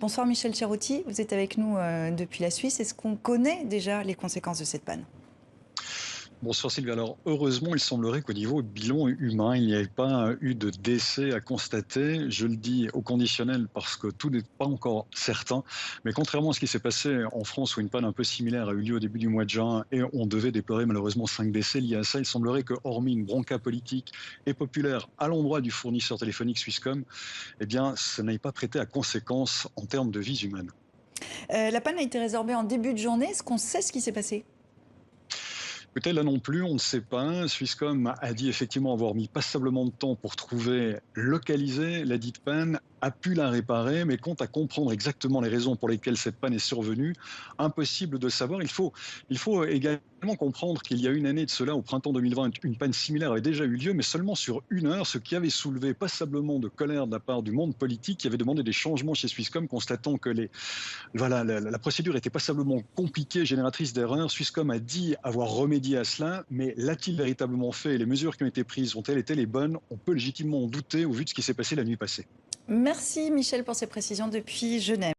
Bonsoir Michel Cherouti, vous êtes avec nous depuis la Suisse. Est-ce qu'on connaît déjà les conséquences de cette panne? Bonsoir Sylvie. Alors heureusement, il semblerait qu'au niveau bilan humain, il n'y ait pas eu de décès à constater. Je le dis au conditionnel parce que tout n'est pas encore certain. Mais contrairement à ce qui s'est passé en France où une panne un peu similaire a eu lieu au début du mois de juin et on devait déplorer malheureusement 5 décès liés à ça, il semblerait que hormis une bronca politique et populaire à l'endroit du fournisseur téléphonique Swisscom, eh bien, ça n'ait pas prêté à conséquence en termes de vies humaines. La panne a été résorbée en début de journée. Est-ce qu'on sait ce qui s'est passé? Écoutez, là non plus, on ne sait pas. Swisscom a dit effectivement avoir mis passablement de temps pour trouver, localiser la dite panne, a pu la réparer, mais quant à comprendre exactement les raisons pour lesquelles cette panne est survenue, impossible de le savoir. Il faut également comprendre qu'il y a une année de cela, au printemps 2020, une panne similaire avait déjà eu lieu, mais seulement sur une heure, ce qui avait soulevé passablement de colère de la part du monde politique qui avait demandé des changements chez Swisscom, constatant que voilà, la procédure était passablement compliquée, génératrice d'erreurs. Swisscom a dit avoir remédié à cela, mais l'a-t-il véritablement fait? Les mesures qui ont été prises ont-elles été les bonnes? On peut légitimement en douter au vu de ce qui s'est passé la nuit passée. Merci Michel pour ces précisions depuis Genève.